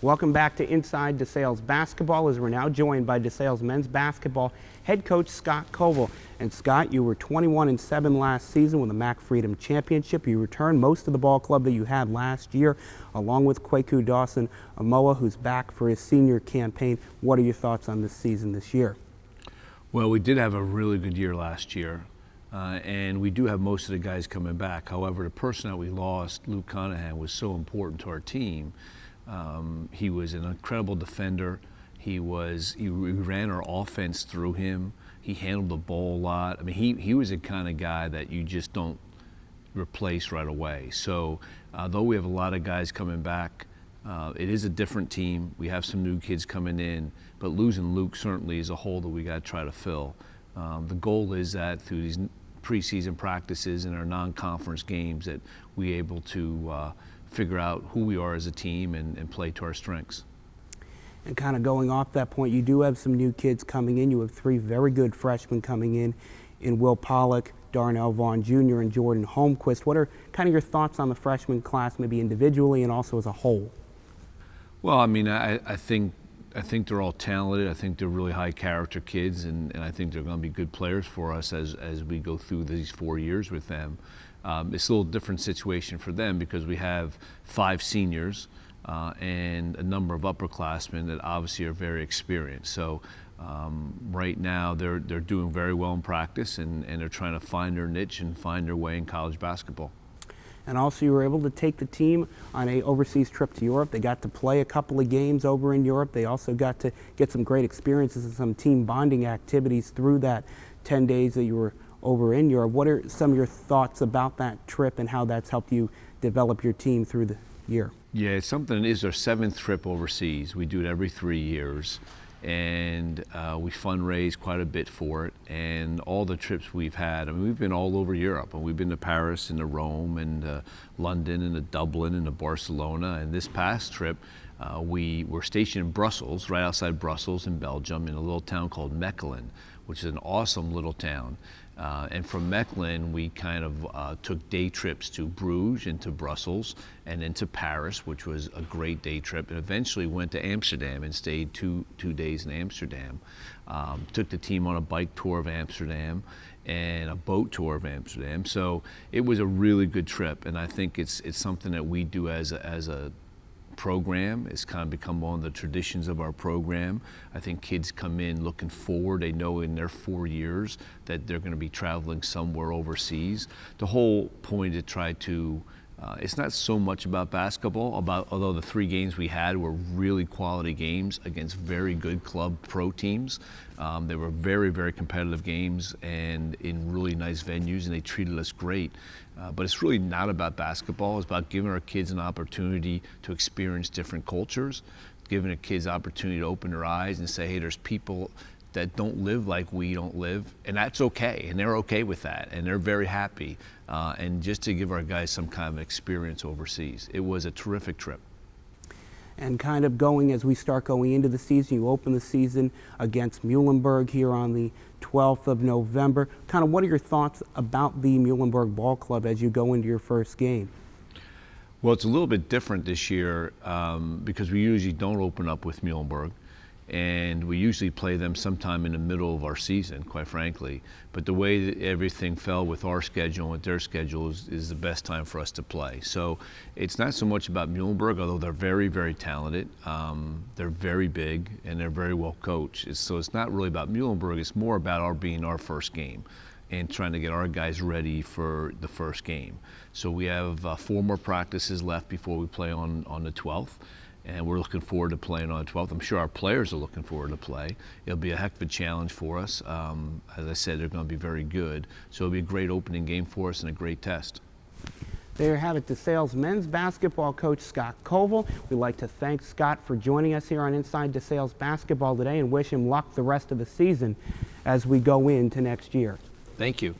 Welcome back to Inside DeSales Basketball, as we're now joined by DeSales men's basketball head coach Scott Coval. And Scott, you were 21-7 last season with the MAC Freedom Championship. You returned most of the ball club that you had last year, along with Kwaku Dawson-Amoa, who's back for his senior campaign. What are your thoughts on this season this year? Well, we did have a really good year last year, and we do have most of the guys coming back. However, the person that we lost, Luke Conahan, was so important to our team. He was an incredible defender. We ran our offense through him. He handled the ball a lot. I mean, he was the kind of guy that you just don't replace right away. So though we have a lot of guys coming back, it is a different team. We have some new kids coming in, but losing Luke certainly is a hole that we got to try to fill. The goal is that through these preseason practices and our non-conference games that we're able to figure out who we are as a team and play to our strengths. And kind of going off that point, you do have some new kids coming in. You have three very good freshmen coming in Will Pollock, Darnell Vaughn Jr., and Jordan Holmquist. What are kind of your thoughts on the freshman class, maybe individually and also as a whole? Well, I mean, I think they're all talented. I think they're really high character kids, and I think they're going to be good players for us as we go through these 4 years with them. It's a little different situation for them because we have 5 seniors and a number of upperclassmen that obviously are very experienced. So right now they're doing very well in practice, and they're trying to find their niche and find their way in college basketball. And also you were able to take the team on an overseas trip to Europe. They got to play a couple of games over in Europe. They also got to get some great experiences and some team bonding activities through that 10 days that you were over in Europe. What are some of your thoughts about that trip and how that's helped you develop your team through the year? Yeah, it's something. It is our 7th trip overseas. We do it every 3 years, and we fundraise quite a bit for it. And all the trips we've had, I mean, we've been all over Europe, and we've been to Paris and to Rome and to London and to Dublin and to Barcelona. And this past trip, we were stationed in Brussels, right outside Brussels in Belgium, in a little town called Mechelen, which is an awesome little town. And from Mechelen, we kind of took day trips to Bruges and to Brussels and then to Paris, which was a great day trip, and eventually went to Amsterdam and stayed two days in Amsterdam. Took the team on a bike tour of Amsterdam and a boat tour of Amsterdam. So it was a really good trip, and I think it's something that we do as a program. It's kind of become one of the traditions of our program. I think kids come in looking forward. They know in their 4 years that they're going to be traveling somewhere overseas. The whole point is to try to it's not so much about basketball, although the 3 games we had were really quality games against very good club pro teams. They were very, very competitive games and in really nice venues, and they treated us great. But it's really not about basketball. It's about giving our kids an opportunity to experience different cultures, giving the kids opportunity to open their eyes and say, hey, there's people that don't live like we don't live, and that's okay, and they're okay with that, and they're very happy, and just to give our guys some kind of experience overseas. It was a terrific trip. And kind of as we start going into the season, you open the season against Muhlenberg here on the 12th of November. Kind of what are your thoughts about the Muhlenberg Ball Club as you go into your first game? Well, it's a little bit different this year because we usually don't open up with Muhlenberg. And we usually play them sometime in the middle of our season, quite frankly. But the way that everything fell with our schedule and with their schedule is the best time for us to play. So it's not so much about Muhlenberg, although they're very, very talented. They're very big, and they're very well coached. So it's not really about Muhlenberg. It's more about being our first game and trying to get our guys ready for the first game. So we have 4 more practices left before we play on the 12th. And we're looking forward to playing on the 12th. I'm sure our players are looking forward to play. It'll be a heck of a challenge for us. As I said, they're going to be very good. So it'll be a great opening game for us and a great test. There you have it, DeSales men's basketball coach Scott Coval. We'd like to thank Scott for joining us here on Inside DeSales Basketball today and wish him luck the rest of the season as we go into next year. Thank you.